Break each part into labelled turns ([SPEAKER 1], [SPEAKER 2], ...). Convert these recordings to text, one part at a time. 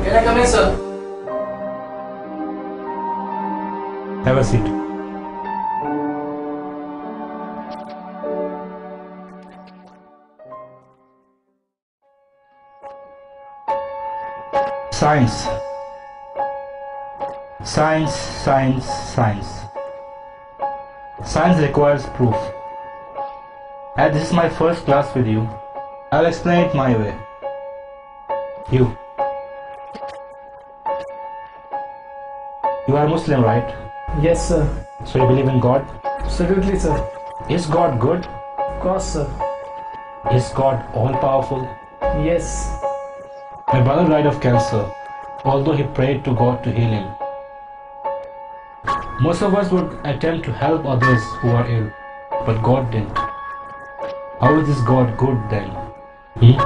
[SPEAKER 1] Can I come in, sir?
[SPEAKER 2] Have a seat. Science. Science, science, science. Science requires proof. As this is my first class with you, I'll explain it my way. You are Muslim, right?
[SPEAKER 3] Yes, sir.
[SPEAKER 2] So you believe in God?
[SPEAKER 3] Absolutely, sir.
[SPEAKER 2] Is God good?
[SPEAKER 3] Of course, sir.
[SPEAKER 2] Is God all-powerful?
[SPEAKER 3] Yes.
[SPEAKER 2] My brother died of cancer, although he prayed to God to heal him. Most of us would attempt to help others who are ill, but God didn't. How is this God good then? You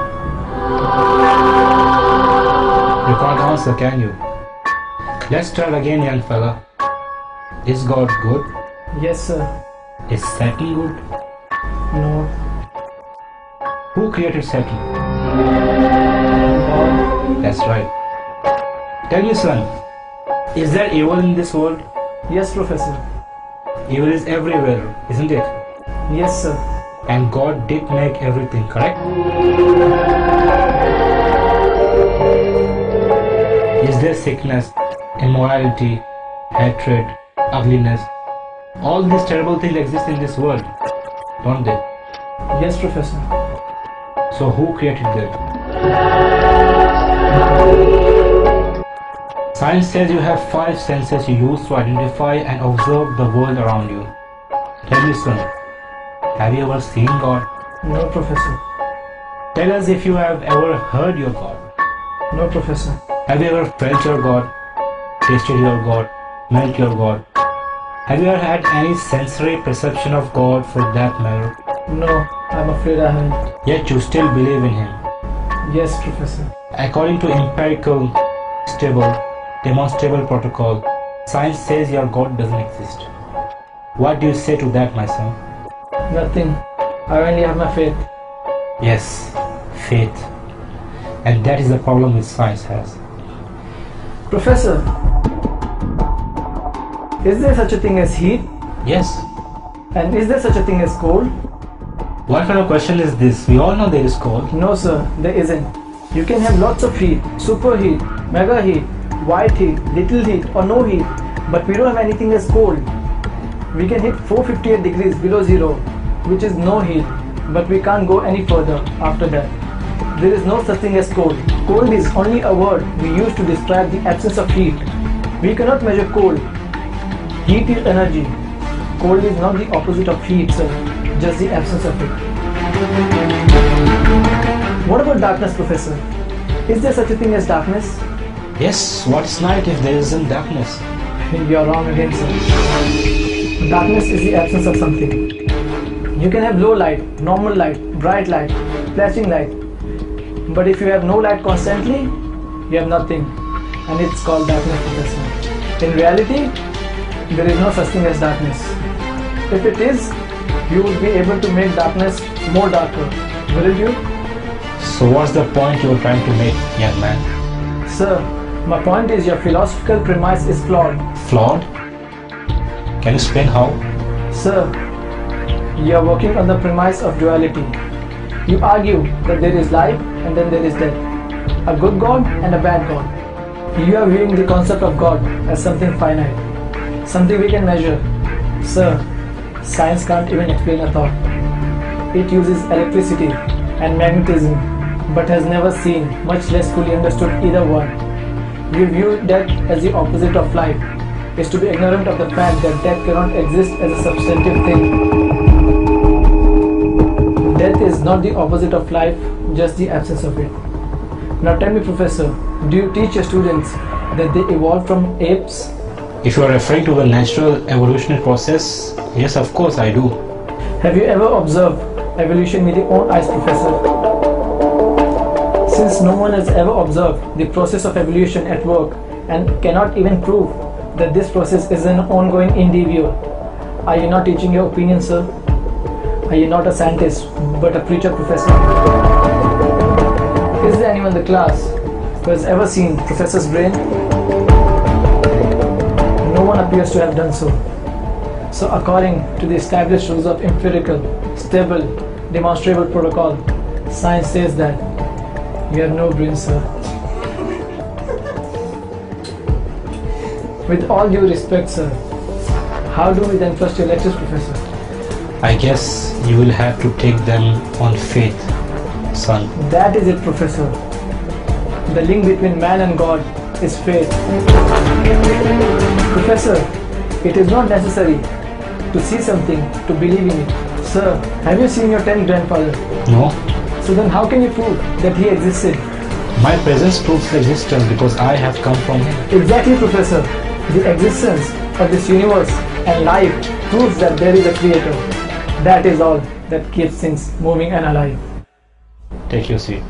[SPEAKER 2] can't answer, can you? Let's start again, young fella. Is God good?
[SPEAKER 3] Yes, sir.
[SPEAKER 2] Is Satan good?
[SPEAKER 3] No.
[SPEAKER 2] Who created Satan?
[SPEAKER 3] God.
[SPEAKER 2] That's right. Tell me, son, is there evil in this world?
[SPEAKER 3] Yes, Professor.
[SPEAKER 2] Evil is everywhere, isn't it?
[SPEAKER 3] Yes, sir.
[SPEAKER 2] And God did make everything, correct? Is there sickness, immorality, hatred, ugliness? All these terrible things exist in this world, don't they?
[SPEAKER 3] Yes, Professor.
[SPEAKER 2] So who created them? Science says you have 5 senses you use to identify and observe the world around you. Tell me, son, have you ever seen God?
[SPEAKER 3] No, Professor.
[SPEAKER 2] Tell us if you have ever heard your God.
[SPEAKER 3] No, Professor.
[SPEAKER 2] Have you ever felt your God, tasted your God, smelt your God? Have you ever had any sensory perception of God for that matter?
[SPEAKER 3] No, I'm afraid I haven't.
[SPEAKER 2] Yet you still believe in Him.
[SPEAKER 3] Yes, Professor.
[SPEAKER 2] According to empirical, stable, demonstrable protocol, science says your God doesn't exist. What do you say to that, my son?
[SPEAKER 3] Nothing. I only have my faith.
[SPEAKER 2] Yes, faith. And that is the problem which science has.
[SPEAKER 3] Professor, is there such a thing as heat?
[SPEAKER 2] Yes.
[SPEAKER 3] And is there such a thing as cold?
[SPEAKER 2] What kind of question is this? We all know there is cold.
[SPEAKER 3] No, sir, there isn't. You can have lots of heat, superheat, mega heat, white heat, little heat or no heat, but we don't have anything as cold. We can hit 458 degrees below zero, which is no heat, but we can't go any further after that. There is no such thing as cold. Cold is only a word we use to describe the absence of heat. We cannot measure cold. Heat is energy. Cold is not the opposite of heat, sir, just the absence of it. What about darkness, Professor? Is there such a thing as darkness?
[SPEAKER 2] Yes, what is night if there isn't darkness?
[SPEAKER 3] You're wrong again, sir. Darkness is the absence of something. You can have low light, normal light, bright light, flashing light. But if you have no light constantly, you have nothing. And it's called darkness, Professor. In reality, there is no such thing as darkness. If it is, you will be able to make darkness more darker, wouldn't you?
[SPEAKER 2] So what's the point you're trying to make, young man?
[SPEAKER 3] Sir, my point is your philosophical premise is flawed.
[SPEAKER 2] Flawed? Can you explain how?
[SPEAKER 3] Sir, you are working on the premise of duality. You argue that there is life and then there is death. A good God and a bad God. You are viewing the concept of God as something finite, something we can measure. Sir, science can't even explain a thought. It uses electricity and magnetism, but has never seen, much less fully understood either one. You view death as the opposite of life, is to be ignorant of the fact that death cannot exist as a substantive thing. Death is not the opposite of life, just the absence of it. Now tell me, Professor, do you teach your students that they evolved from apes?
[SPEAKER 2] If you are referring to the natural evolutionary process, yes, of course I do.
[SPEAKER 3] Have you ever observed evolution with your own eyes, Professor? Since no one has ever observed the process of evolution at work and cannot even prove that this process is an ongoing endeavor, are you not teaching your opinion, sir? Are you not a scientist, but a preacher, Professor? Is there anyone in the class who has ever seen Professor's brain? No one appears to have done so. So according to the established rules of empirical, stable, demonstrable protocol, science says that you have no brain, sir. With all due respect, sir, how do we then trust your lectures, Professor?
[SPEAKER 2] I guess you will have to take them on faith, son.
[SPEAKER 3] That is it, Professor. The link between man and God is faith. Professor, it is not necessary to see something to believe in it. Sir, have you seen your 10th grandfather?
[SPEAKER 2] No?
[SPEAKER 3] So then how can you prove that he existed?
[SPEAKER 2] My presence proves existence because I have come from him.
[SPEAKER 3] Exactly, Professor. The existence of this universe and life proves that there is a creator. That is all that keeps things moving and alive.
[SPEAKER 2] Take your seat.